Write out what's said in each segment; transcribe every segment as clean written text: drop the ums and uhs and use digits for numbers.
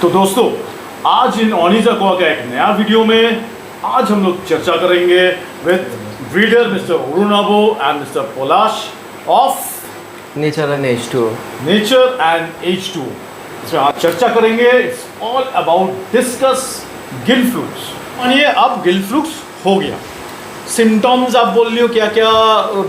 तो दोस्तों, आज इन ऑनिजा कोआ का एक नया वीडियो में आज हम लोग चर्चा करेंगे with reader Mr Arunabho and Mr Palash of Nature and H2O। Nature and H2O। इसमें आज चर्चा करेंगे, it's all about discuss gill flukes. मानिए अब गिल फ्लूक्स हो गया, सिम्टम्स आप बोल रही हो क्या क्या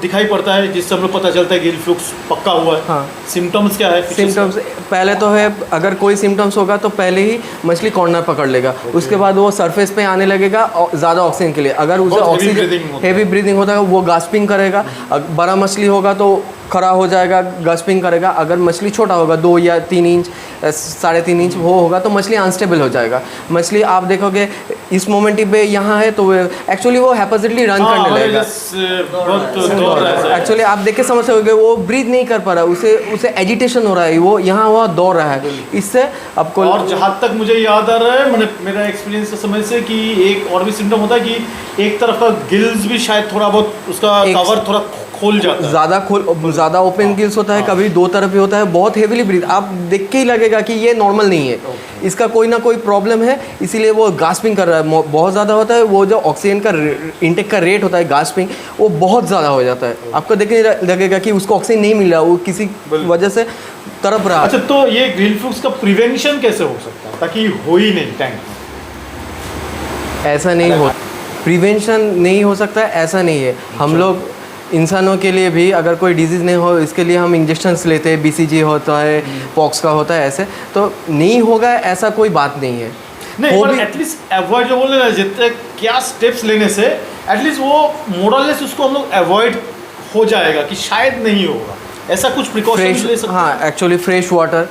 दिखाई पड़ता है जिससे हम लोग पता चलता है गिल फ्लूक्स पक्का हुआ है? हाँ, सिम्टम्स क्या है? सिम्टम्स पहले तो है, अगर कोई सिम्टम्स होगा तो पहले ही मछली कॉर्नर पकड़ लेगा। उसके बाद वो सरफेस पे आने लगेगा ज़्यादा ऑक्सीजन के लिए। अगर उसे ऑक्सीजन हेवी ब्रीदिंग होता है वो गास्पिंग करेगा। बड़ा मछली होगा तो खड़ा हो जाएगा, गास्पिंग करेगा। अगर मछली छोटा होगा 2 या 3 इंच 3.5 इंच वो होगा तो मछली अनस्टेबल हो जाएगा। मछली आप देखोगे इस मोमेंट पे यहाँ है तो एक्चुअली वो हैपोजिटली रन करने लगेगा। एक्चुअली आप देख के समझ सकते वो ब्रीथ नहीं कर पा रहा, उसे एजिटेशन हो रहा है, वो यहाँ वहाँ दौड़ रहा है। इससे आपको, और जहाँ तक मुझे याद आ रहा है, मैंने मेरा एक्सपीरियंस के समय से, कि एक और भी सिम्टम होता है कि एक तरफ का गिल्स भी शायद थोड़ा बहुत उसका कवर थोड़ा खोल जाता है, ज़्यादा ओपन गिल्स होता है, कभी 2 तरफ ही होता है, बहुत हेवीली ब्रीथ। आप देख के ही लगेगा कि ये नॉर्मल नहीं है, इसका कोई ना कोई प्रॉब्लम है, इसीलिए वो गास्पिंग कर रहा है। बहुत ज़्यादा होता है, वो जो ऑक्सीजन का इंटेक का रेट होता है गास्पिंग, वो बहुत ज़्यादा हो जाता है। आपको देखने लगेगा कि उसको ऑक्सीजन नहीं मिल रहा, वो किसी वजह से तड़प रहा। अच्छा, तो ये गिल फ्लूक्स का प्रिवेंशन कैसे हो सकता है ताकि हो ही नहीं टैंक? ऐसा नहीं हो, प्रिवेंशन नहीं हो सकता, ऐसा नहीं है। हम लोग इंसानों के लिए भी अगर कोई डिजीज़ नहीं हो, इसके लिए हम इंजेक्शंस लेते हैं, BCG होता है, पॉक्स का होता है, ऐसे तो नहीं होगा, ऐसा कोई बात नहीं है। नहीं, पर एटलीस्ट अवॉइड जो बोल रहे हैं, जितने क्या स्टेप्स लेने से एटलीस्ट वो मोरलेस उसको हम लोग अवॉइड हो जाएगा कि शायद नहीं होगा, ऐसा कुछ प्रिकॉशंस ले सकते हैं। हाँ, एक्चुअली फ्रेश वाटर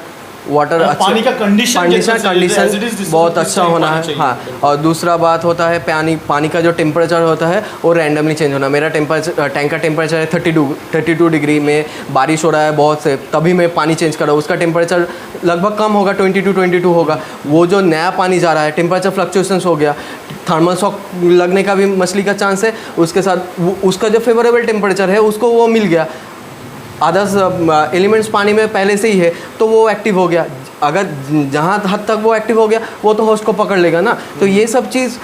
पानी का कंडीशन बहुत अच्छा होना है। हाँ, और दूसरा बात होता है पानी का जो टेम्परेचर होता है वो रैंडमली चेंज होना। मेरा टेम्परेचर, टैंक का टेम्परेचर है 32 डिग्री में, बारिश हो रहा है बहुत से, तभी मैं पानी चेंज कर रहा हूँ। उसका टेम्परेचर लगभग कम होगा, 22 होगा। वो जो नया पानी जा रहा है, टेम्परेचर फ्लक्चुएशंस हो गया, थर्मल शॉक लगने का भी मछली का चांस है। उसके साथ उसका जो फेवरेबल टेम्परेचर है उसको वो मिल गया, अदर्स एलिमेंट्स पानी में पहले से ही है तो वो एक्टिव हो गया। अगर जहाँ हद तक वो एक्टिव हो गया वो तो होस्ट को पकड़ लेगा ना। तो ये सब चीज़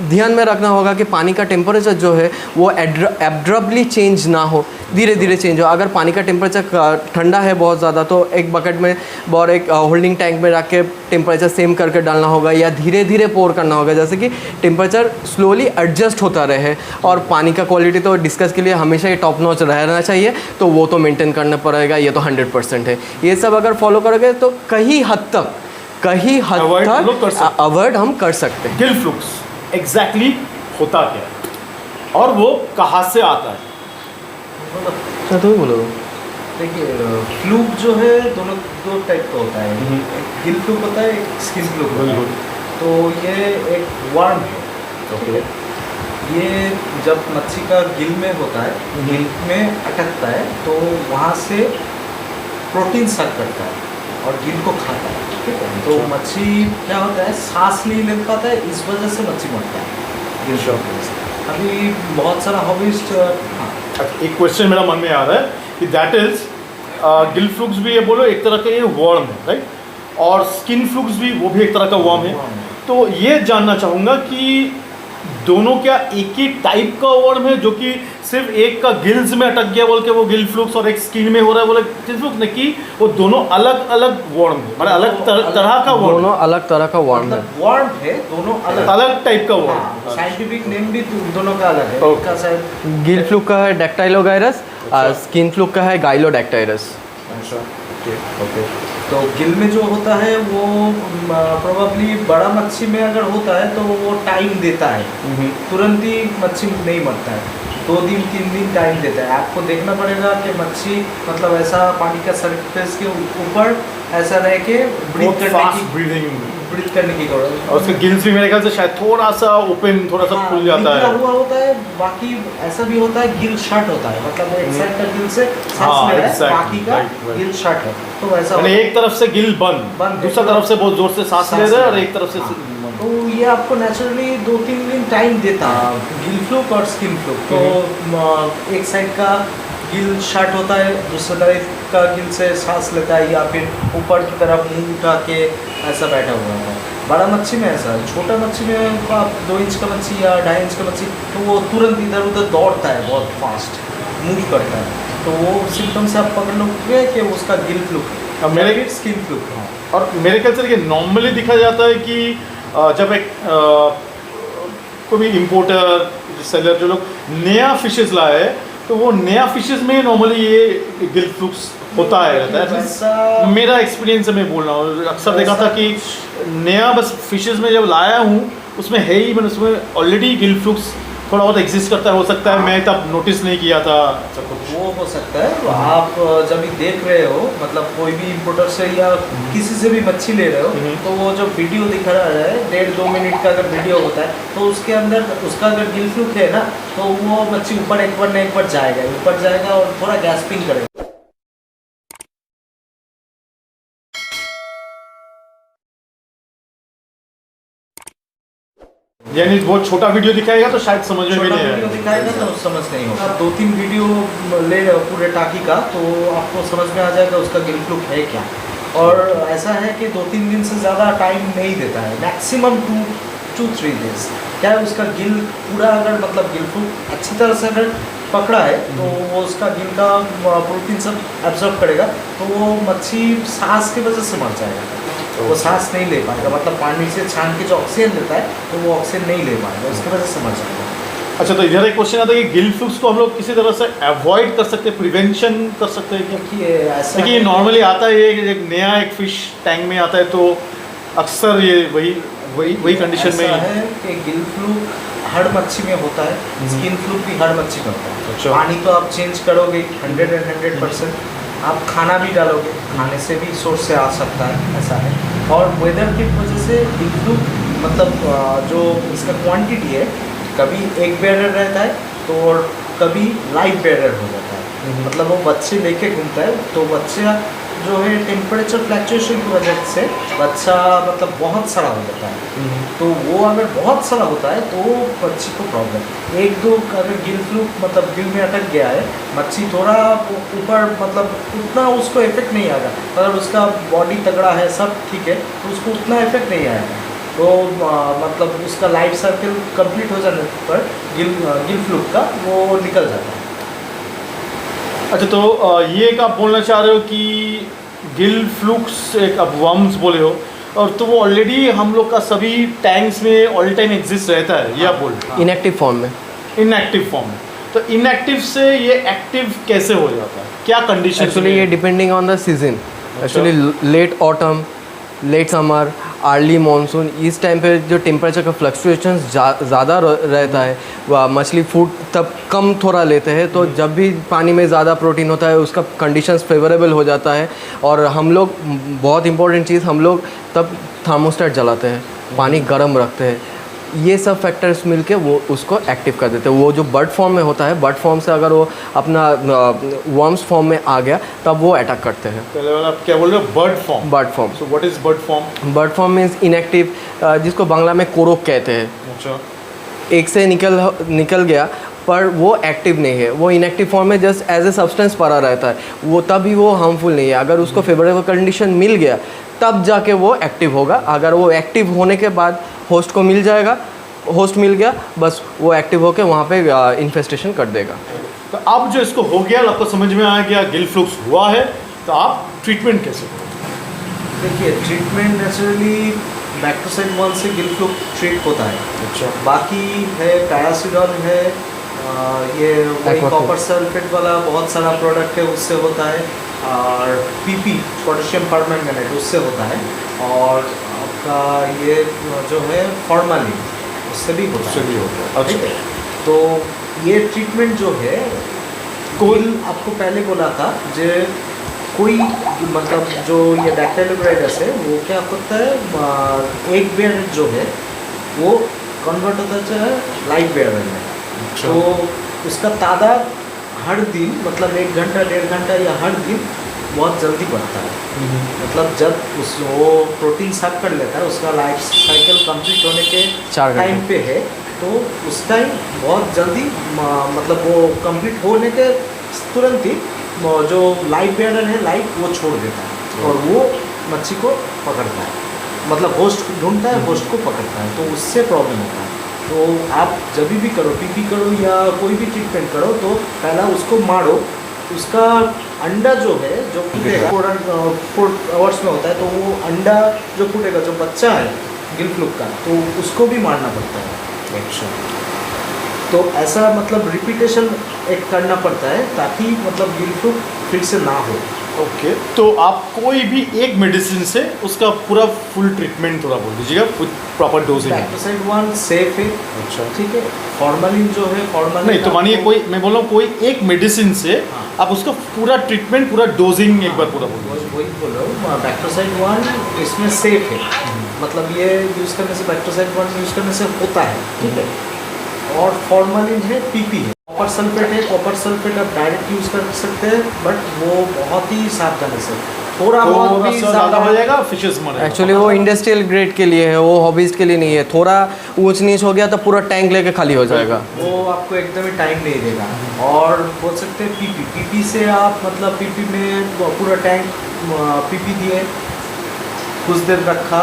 ध्यान में रखना होगा कि पानी का टेम्परेचर जो है वो एब्रप्टली चेंज ना हो, धीरे धीरे चेंज हो। अगर पानी का टेम्परेचर ठंडा है बहुत ज़्यादा तो एक बकेट में और एक होल्डिंग टैंक में रख के टेम्परेचर सेम करके डालना होगा, या धीरे धीरे पोर करना होगा, जैसे कि टेम्परेचर स्लोली एडजस्ट होता रहे। और पानी का क्वालिटी तो डिस्कस के लिए हमेशा ही टॉप नॉच रहना चाहिए, तो वो तो मेंटेन करना पड़ेगा, ये तो 100% है। ये सब अगर फॉलो करोगे तो कहीं हद तक अवॉइड हम कर सकते हैं। गिल फ्लूक्स एग्जैक्टली होता क्या है और वो कहाँ से आता है? अच्छा, तुम बोलो। देखिए, फ्लूक जो है दो टाइप का होता है। एक गिल फ्लूक होता है, एक स्किन फ्लूक होता है। तो ये एक वर्म है, ओके। ये जब मच्छी का गिल में होता है, गिल में अटकता है तो वहाँ से प्रोटीन सक करता है और गिल को खाता है, ठीक है। तो मच्छी क्या होता है, सांस नहीं ले पाता है, इस वजह से मच्छी मरता है गिल शॉक में। अभी बहुत सारा हॉबिस्ट। हाँ, एक क्वेश्चन मेरा मन में आ रहा है कि दैट इज गिल फ्लूक्स भी ये बोलो एक तरह का ये वर्म है, राइट? और स्किन फ्लूक्स भी वो भी एक तरह का वर्म है। तो ये जानना चाहूँगा कि दोनों क्या एक ही टाइप का वर्म है, जो कि सिर्फ एक का गिल्स में अटक गया बोल के वो गिल फ्लूक्स, और एक स्किन में हो रहा है बोले गिल फ्लूक्स, नहीं कि वो दोनों अलग अलग वर्म है, मतलब अलग तरह का वर्म, दोनों अलग तरह का वर्म है। वर्म है दोनों अलग टाइप का वर्म। साइंटिफिक नेम भी दोनों का अलग है। Okay. का शायद गिल फ्लूक का है डैक्टाइलोगायरस, स्किन फ्लूक का है गाइलोडैक्टाइरस। अच्छा, ओके। तो गिल में जो होता है वो प्रोबेबली बड़ा मच्छी में अगर होता है तो वो टाइम देता है, तुरंत ही मच्छी नहीं मरता है, 2 दिन 3 दिन टाइम देता है। आपको देखना पड़ेगा कि मच्छी मतलब ऐसा पानी का सरफेस के ऊपर ऐसा रह के ब्रीथ करने की कोशिश। और उसके गिल्स भी मेरे ख्याल से शायद थोड़ा सा ओपन, थोड़ा सा खुल जाता है, हुआ होता है। बाकी ऐसा भी होता है गिल शट होता है, मतलब एक साइड का गिल से सांस ले रहा है, बाकी का गिल शट है। तो ऐसा एक तरफ से गिल बंद, दूसरा तरफ से बहुत जोर से सांस ले रहा है, और एक तरफ से। तो ये आपको नेचुरली 2-3 दिन टाइम देता है, गिल फ्लूक और स्किन फ्लूक। तो एक साइड का गिल शार्ट होता है, दूसरे तरफ का गिल से सांस लेता है, या फिर ऊपर की तरफ मुंह उठा के ऐसा बैठा हुआ है। बड़ा मच्छी में ऐसा है, छोटा मच्छी में आप 2 इंच का मच्छी या 2.5 इंच का मच्छी तो वो तुरंत इधर उधर दौड़ता है, बहुत फास्ट मूव करता है, तो वो सिम्टम्स आप पकड़ लोगे कि उसका गिल फ्लूक है, मेरे स्किन फ्लूक है। और मेरे ख्याल से नॉर्मली दिखा जाता है कि जब एक कोई भी इम्पोर्टर सेलर जो लोग नया फिशेस लाए तो वो नया फिशेस में नॉर्मली ये गिल फ्लूक्स होता है रहता है। वैसा- मेरा एक्सपीरियंस है, मैं बोल रहा हूँ, अक्सर देखा था कि नया बस फिशेस में जब लाया हूँ उसमें है ही, मैंने उसमें ऑलरेडी गिल फ्लूक्स थोड़ा बहुत एग्जिस्ट करता है, हो सकता है मैं तब नोटिस नहीं किया था सब कुछ। वो हो सकता है। तो आप जब भी देख रहे हो, मतलब कोई भी इम्पोर्टर से या किसी से भी मच्छी ले रहे हो, तो वो जो वीडियो दिखा रहा है 1.5-2 मिनट का अगर वीडियो होता है तो उसके अंदर उसका अगर गिल फ्लूक है ना, तो वो मच्छी ऊपर एक बार न एक बार जाएगा और थोड़ा गैस्पिंग करेगा। यानी बहुत छोटा वीडियो दिखाएगा तो शायद समझ में भी छोटा नहीं वीडियो आएगा। दिखाएगा तो समझ नहीं होगा। आप 2-3 वीडियो ले रहे हो पूरे टाकी का, तो आपको समझ में आ जाएगा उसका गिल फ्लूक है क्या। और ऐसा है कि 2-3 दिन से ज़्यादा टाइम नहीं देता है, मैक्सिमम 2-3 डेज। क्या है, उसका गिल पूरा अगर मतलब गिल फ्लूक अच्छी तरह से अगर पकड़ा है तो वो उसका गिल का प्रोटीन सब एब्जॉर्ब करेगा, तो वो मच्छी सांस की वजह से मर जाएगा। वो सांस नहीं ले पाएगा, मतलब पानी से छान के जो ऑक्सीजन लेता है तो वो ऑक्सीजन नहीं ले पाएगा, उसकी वजह से मर जाएगा। अच्छा, तो इधर एक क्वेश्चन आता है कि गिल फ्लूक्स को हम लोग किसी तरह से अवॉइड कर सकते हैं, प्रिवेंशन कर सकते हैं क्या? देखिए ऐसा देखिए, है- नॉर्मली आता है ये एक नया एक फिश टैंक में आता है तो अक्सर ये वही कंडीशन में ऐसा ही- है कि गिल फ्लूक हर मच्छी में होता है, स्किन फ्लूक भी हर मच्छी में होता है। अच्छा। पानी तो आप चेंज करोगे 100%, आप खाना भी डालोगे, खाने से भी सोर्स से आ सकता है, ऐसा है। और वेदर की वजह से गिल फ्लूक मतलब जो इसका क्वांटिटी है, कभी एक बेरर रहता है तो और कभी लाइव बेरर हो जाता है। मतलब वो बच्चे लेके घूमता है, तो बच्चा जो है टेम्परेचर फ्लैक्चुएशन की वजह से बच्चा मतलब बहुत सारा हो जाता है। तो वो अगर बहुत सारा होता है तो मच्छी को प्रॉब्लम। 1-2 अगर गिल फ्लूक मतलब गिल में अटक गया है, मच्छी थोड़ा ऊपर मतलब उतना उसको इफेक्ट नहीं आएगा। अगर उसका बॉडी तगड़ा है, सब ठीक है, तो उसको उतना इफेक्ट नहीं आएगा। तो मतलब उसका लाइफ सर्कल कंप्लीट हो जाने पर गिल फ्लूक का वो निकल जाता है। अच्छा, तो ये एक आप बोलना चाह रहे हो कि गिल फ्लूक्स एक आप वर्म्स बोले हो, और तो वो ऑलरेडी हम लोग का सभी टैंक्स में ऑल टाइम एग्जिस्ट रहता है, ये आप बोल रहे इनएक्टिव फॉर्म में। हो, इनएक्टिव फॉर्म में। तो इनएक्टिव से ये एक्टिव कैसे हो जाता है, क्या कंडीशन? एक्चुअली ये depending on the season. Actually late autumn, late summer, early monsoon, इस टाइम पे जो टेम्परेचर का फ्लक्चुएशन ज़्यादा रहता है, वह मछली फूड तब कम थोड़ा लेते हैं। तो जब भी पानी में ज़्यादा प्रोटीन होता है उसका कंडीशंस फेवरेबल हो जाता है। और हम लोग, बहुत इंपॉर्टेंट चीज़, हम लोग तब थर्मोस्टेट जलाते हैं, पानी गर्म रखते हैं। ये सब फैक्टर्स मिलके वो उसको एक्टिव कर देते हैं। वो जो बर्ड फॉर्म में होता है, बर्ड फॉर्म से अगर वो अपना वर्म्स फॉर्म में आ गया तब वो अटैक करते हैं। पहले वाला आप क्या बोल रहे हो? Bird form. Bird form. So what is bird form? Bird form means inactive, जिसको बांग्ला में कोरोक कहते हैं। अच्छा, एक से निकल गया पर वो एक्टिव नहीं है, वो इनएक्टिव फॉर्म में जस्ट एज ए सब्सटेंस पड़ा रहता है, वो तभी वो हार्मफुल नहीं है। अगर उसको फेवरेबल कंडीशन मिल गया तब जाके वो एक्टिव होगा। अगर वो एक्टिव होने के बाद होस्ट को मिल जाएगा, होस्ट मिल गया, बस वो एक्टिव होकर वहाँ पे इन्फेस्टेशन कर देगा। तो अब जो इसको हो गया, आपको समझ में आ गया गिल फ्लूक्स हुआ है, तो आप ट्रीटमेंट कैसे करोगे? देखिए, ट्रीटमेंट नेचुरली बैक्टोसाइड 1 से गिल फ्लूक ट्रीट होता है। अच्छा, बाकी है पैरासिडॉन है, ये वही Aquaphor। कॉपर सल्फेट वाला बहुत सारा प्रोडक्ट है, उससे होता है। और पीपी पोटेशियम परमैंगनेट, उससे होता है। और आपका ये जो है फॉर्मालिन, उससे भी होता उससे है। भी हो गया। ठीक अच्छा, है, तो ये ट्रीटमेंट जो है, कोई आपको पहले बोला था जो कोई मतलब जो ये डैक्टाइलोग्राइडस है, वो क्या होता है, एक बेयर जो है वो कन्वर्ट होता है लाइट बेयर में। अच्छा। तो उसका तादाद हर दिन मतलब 1 घंटा 1.5 घंटा या हर दिन बहुत जल्दी बढ़ता है। मतलब जब वो प्रोटीन साफ कर लेता है, उसका लाइफ साइकिल कंप्लीट होने के 4 घंटे। टाइम पे है, तो उस टाइम बहुत जल्दी मतलब वो कंप्लीट होने के तुरंत ही जो लाइव बेयरर है लाइव वो छोड़ देता है और वो मच्छी को पकड़ता है, मतलब होस्ट ढूंढता है, होस्ट को पकड़ता है, तो उससे प्रॉब्लम होता है। तो आप जब भी करो, पीपी करो या कोई भी ट्रीटमेंट करो, तो पहला उसको मारो, उसका अंडा जो है जो फूटेगा 4 आवर्स में होता है, तो वो अंडा जो फूटेगा, जो बच्चा है गिल फ्लूक का, तो उसको भी मारना पड़ता है। अच्छा, तो ऐसा मतलब रिपीटेशन एक करना पड़ता है ताकि मतलब गिल फ्लूक फिर से ना हो। ओके। तो आप कोई भी एक मेडिसिन से उसका पूरा फुल ट्रीटमेंट थोड़ा बोल दीजिएगा विथ प्रॉपर डोजिंग। बैक्टीसाइड 1 सेफ है, अच्छा, ठीक है। फॉर्मलिन जो है, फॉर्मलिन नहीं तो मानिए कोई, मैं बोल रहा हूँ कोई एक मेडिसिन से हाँ। आप उसका पूरा ट्रीटमेंट, पूरा डोजिंग एक बार पूरा बोल दीजिए। वही बोल रहा हूँ, बैक्टीसाइड 1 इसमें सेफ है, मतलब ये यूज़ करने से, बैक्टीसाइड 1 यूज़ करने से होता है, ठीक है। और फॉर्मलिन है, पीपी है, कॉपर सल्फेट है, कॉपर सल्फेट आप डायरेक्ट यूज़ कर सकते हैं, बट वो बहुत ही सावधानी से, थोड़ा बहुत भी ज़्यादा हो जाएगा फिशेस मर जाएगा। एक्चुअली वो इंडस्ट्रियल ग्रेड के लिए है, वो हॉबीज के लिए नहीं है। थोड़ा ऊंच नीच हो गया तो पूरा टैंक लेके खाली हो जाएगा। वो आपको एकदम ही टाइम नहीं देगा। और बोल सकते हैं पीपी से आप मतलब पीपी में पूरा टैंक पीपी दिए, कुछ देर रखा,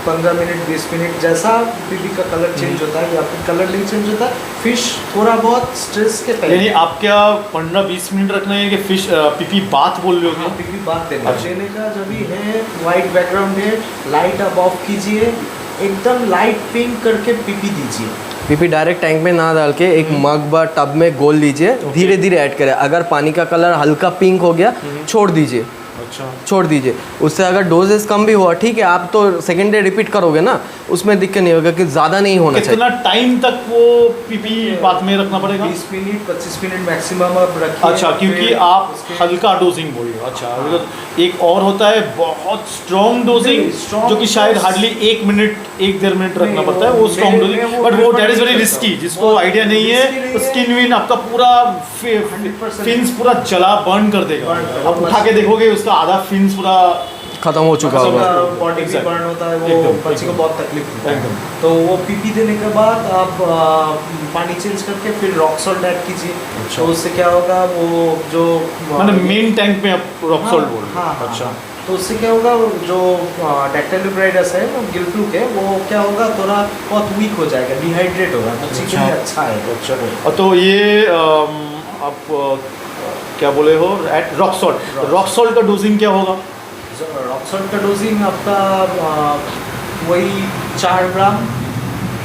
15 मिनट 20 मिनट, जैसा पीपी का कलर चेंज होता है या फिर कलर नहीं चेंज होता, फिश थोड़ा बहुत स्ट्रेस के पहले, यानी आप क्या 15-20 मिनट रखना है कि फिश पीपी बात बोल रहे हो? पीपी बात देना अच्छा। देने का जब भी है, वाइट बैकग्राउंड है, लाइट आप ऑफ कीजिए, एकदम लाइट पिंक करके पीपी दीजिए। पीपी डायरेक्ट टैंक में ना डाल के एक मग व टब में घोल लीजिए, धीरे धीरे ऐड करें। अगर पानी का कलर हल्का पिंक हो गया छोड़ दीजिए, अच्छा, छोड़ दीजिए। उससे अगर डोजेस कम भी हुआ ठीक है, आप तो सेकेंड डे रिपीट करोगे ना, उसमें दिक्कत नहीं होगा कि ज़्यादा नहीं होना चाहिए। कितना टाइम तक वो पीपी बात में रखना पड़ेगा? 20 मिनट 25 मिनट मैक्सिमम आप रखिए। अच्छा, क्योंकि फिर आप उसके- हल्का डोजिंग बोल रहे हो। अच्छा, because एक और होता है बहुत स्ट्रॉन्ग डोजिंग, नहीं, strong जो कि शायद dose- हार्डली 1-1.5 मिनट रखना नहीं, पड़ता है, वो स्ट्रॉन्ग मैं डोजिंग। वो बट वो prefer दैट इज नहीं वेरी करता रिस्की, हूँ। जिसको वो आइडिया नहीं risky है, नहीं तो है। स्किन विन आपका पूरा 100% फिन्स पूरा जला बर्न कर देगा। Burn कर- आप उठा के देखोगे उसका आधा फिन्स पूरा खत्म हो चुका मतलब होगा। बॉडी भी Exact. बर्न होता है, वो एकदम, बच्चे को एकदम। बहुत तकलीफ होता है। एकदम। तो वो पीपी देने के बाद आप पानी चेंज करके फिर रॉक सॉल्ट ऐड कीजिए। अच्छा। तो उससे क्या होगा, वो जो मतलब मेन टैंक में आप रॉक सॉल्ट बोल रहे हाँ, हो। हाँ, अच्छा, हाँ। तो उससे क्या होगा, जो डैक्टाइलोब्राइडस है, गिल फ्लूक है, वो क्या होगा, थोड़ा बहुत वीक हो जाएगा, डिहाइड्रेट होगा, बच्चे के लिए अच्छा है। अच्छा। और तो ये आप क्या बोले हो, रॉक सॉल्ट, रॉक सॉल्ट का डोजिंग क्या होगा? रॉक सॉल्ट का डोजिंग आपका वही 4 ग्राम,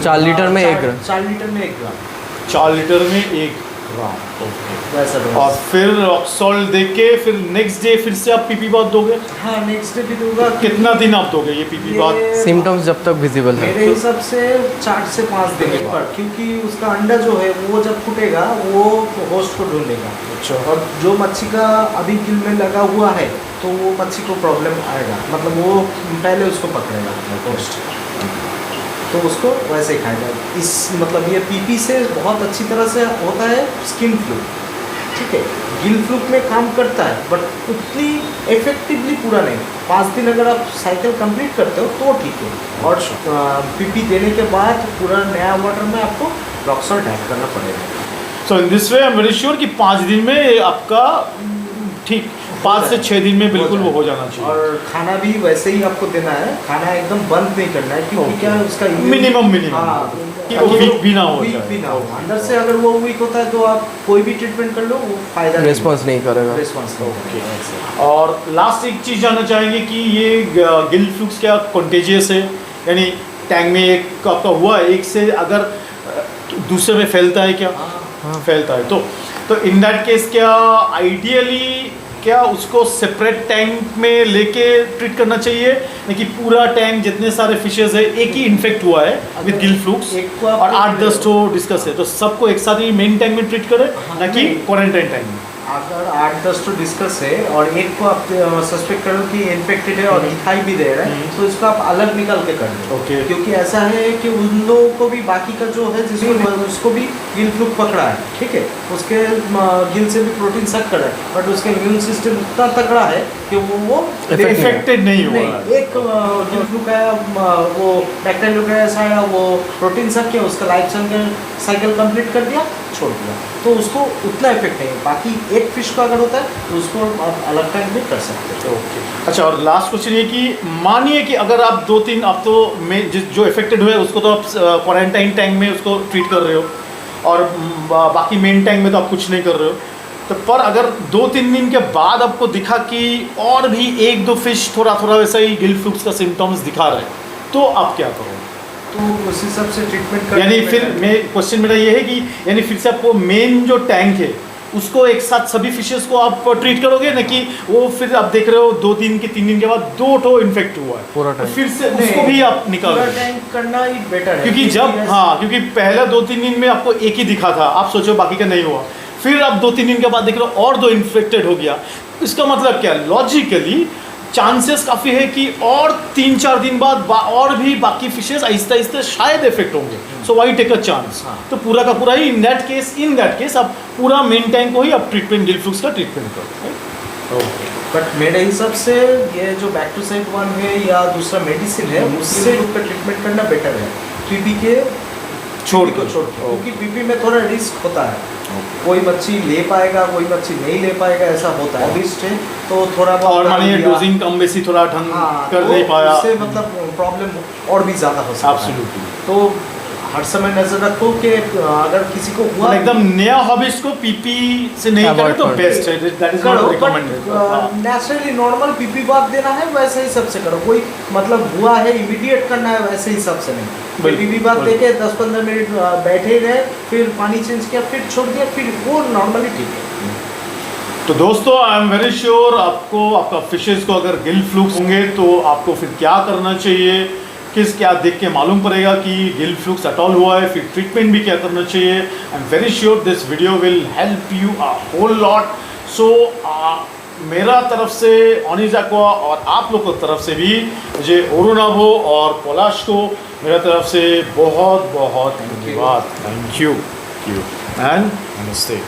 4 लीटर में 1 ग्राम। 4 लीटर में 1 ग्राम 4 लीटर में 1 ग्राम। ओके। वैसा dose। और फिर रॉक सॉल्ट दे के फिर नेक्स्ट डे फिर से आप पीपी बात दोगे? हाँ, नेक्स्ट डे भी दूंगा। कितना दिन आप दोगे ये पीपी बात? ये सिम्टम्स जब तक विजिबल है। मेरे हिसाब से 4 से 5 दिन के बाद, क्योंकि उसका अंडा जो है वो जब फूटेगा वो होस्ट को ढूंढेगा। अच्छा। और जो मच्छी का अभी गिल में लगा हुआ है, तो वो मच्छी को प्रॉब्लम आएगा, मतलब वो पहले उसको पकड़ेगा होस्ट, तो उसको वैसे ही खाएगा। इस मतलब ये पीपी से बहुत अच्छी तरह से होता है स्किन फ्लूक, ठीक है। गिल फ्लूक में काम करता है, बट उतनी इफेक्टिवली पूरा नहीं। 5 दिन अगर आप साइकिल कंप्लीट करते हो तो ठीक है। और पीपी देने के बाद पूरा नया वाटर में आपको रॉक सॉल्ट ऐड करना पड़ेगा। So in this way I am very sure कि 5 दिन में आपका ठीक 5 से 6 दिन में बिल्कुल वो हो जाना चाहिए। और खाना भी वैसे ही आपको देना है, खाना एकदम बंद नहीं करना है, क्योंकि Okay. क्या है उसका मिनिमम कि वो वीक भी ना हो वीक जाए। भी ना हो। अंदर से अगर वो वीक होता है तो आप कोई भी ट्रीटमेंट कर लो, वो फायदा रिस्पॉन्स नहीं करेगा। रिस्पॉन्स और लास्ट एक चीज़ जानना चाहेंगे कि ये गिल फ्लूक्स क्या कंटेजियस है? यानी टैंक में एक आपका हुआ, एक से अगर दूसरे में फैलता है क्या? हाँ। फैलता है तो इन दैट केस क्या आइडियली क्या उसको सेपरेट टैंक में लेके ट्रीट करना चाहिए, नहीं कि पूरा टैंक जितने सारे फिशेस है एक ही इन्फेक्ट हुआ है विद गिल फ्लूक्स एक को आप और 8-10 तो डिस्कस है, तो सबको एक साथ ही मेन टैंक में ट्रीट करें, ना कि नहीं। क्वारंटाइन टैंक में? अगर 8-10 तो डिस्कस है और एक को आप सस्पेक्ट करो कि इन्फेक्टेड है और दिखाई भी दे रहा है, तो इसको आप अलग निकाल के कर दो। Okay. क्योंकि ऐसा है कि उन लोगों को भी बाकी का जो है जिसको उसको भी गिल फ्लूक पकड़ा है, ठीक है, उसके गिल से भी प्रोटीन सक कर रहा है, बट उसका इम्यून सिस्टम इतना तगड़ा है कि वो इफेक्टेड नहीं हुआ है। एक गिल फ्लूक आया, वो बैक्टीरिया आया, वो प्रोटीन सक के उसका लाइफ साइकिल कंप्लीट कर दिया, छोड़ दिया, तो उसको उतना इफेक्ट नहीं है। बाकी एक फिश को अगर होता है तो उसको आप अलग टाइम में कर सकते हो। ओके, अच्छा, और लास्ट क्वेश्चन ये कि मानिए कि अगर आप 2-3 आप तो जो इफेक्टेड हुए उसको तो आप क्वारंटाइन टैंक में उसको ट्रीट कर रहे हो और बाकी मेन टैंक में तो आप कुछ नहीं कर रहे हो, तो पर अगर 2-3 दिन के बाद आपको दिखा कि और भी 1-2 फिश थोड़ा थोड़ा वैसा ही गिल फ्लूक्स का सिम्टम्स दिखा रहे हैं, तो आप क्या करोगे? तो उस हिसाब से ट्रीटमेंट कर, यानी फिर मैं क्वेश्चन मेरा ये है कि यानी फिर से आपको मेन जो टैंक है उसको एक साथ सभी फिशेस को आप ट्रीट करोगे ना, कि वो फिर आप देख रहे हो 2 दिन के 3 दिन के बाद 2 ठो इन्फेक्ट हुआ है पूरा तो टैंक। फिर से उसको भी आप निकालोगे? टैंक करना ही बेटर है, क्योंकि जब क्योंकि पहले 2-3 दिन में आपको एक ही दिखा था, आप सोचो बाकी का नहीं हुआ, फिर आप 2-3 दिन के बाद देख रहे हो और 2 इन्फेक्टेड हो गया, इसका मतलब क्या है? लॉजिकली चांसेस काफ़ी है कि और 3-4 दिन बाद और भी बाकी फिशेस आहिस्ता आहिस्ता शायद इफेक्ट होंगे, सो वाई टेक अ चांस। तो पूरा का पूरा ही इन दैट केस आप पूरा मेन टैंक को ही आप ट्रीटमेंट गिल फ्लूक्स का ट्रीटमेंट करो। ओके, बट मेरे हिसाब से ये जो बैक्टोसाइड 1 है या दूसरा मेडिसिन है उससे उसका ट्रीटमेंट करना बेटर है, पीपी के छोड़ को छोड़ के, क्योंकि पीपी में थोड़ा रिस्क होता है, कोई मच्छी ले पाएगा कोई मच्छी नहीं ले पाएगा, ऐसा होता है रिस्क है, तो थोड़ा बहुत और मानिए डोजिंग कम बेसी थोड़ा ढंग कर नहीं पाया, उससे मतलब प्रॉब्लम और भी ज़्यादा हो सकता है। एब्सोल्युटली। तो हर समय नजर रखो कि अगर किसी को हुआ एकदम नया हॉबीज को पीपी से नहीं करे तो बेस्ट है, that is not recommended. Naturally normal PP बात देना है वैसे ही सबसे करो, कोई मतलब हुआ है इमीडिएट करना है वैसे ही सबसे नहीं, पीपी बात देके 10-15 मिनट बैठे रहे, फिर पानी चेंज किया, फिर छोड़ दिया, फिर वो नॉर्मली ठीक है। तो दोस्तों आई एम वेरी श्योर आपको आपका फिशेस को अगर गिल फ्लूक्स होंगे तो आपको फिर क्या करना चाहिए, क्या देख के मालूम पड़ेगा कि गिल फ्लूक्स अटॉल हुआ है, फिर ट्रीटमेंट भी क्या करना चाहिए। I am very sure this video will help you a whole lot. So मेरा तरफ से ऑनिज एक्वा और आप लोग की तरफ से भी मुझे ओरोनावो और पोलाश को मेरा तरफ से बहुत बहुत धन्यवाद। थैंक यू एंड नमस्ते।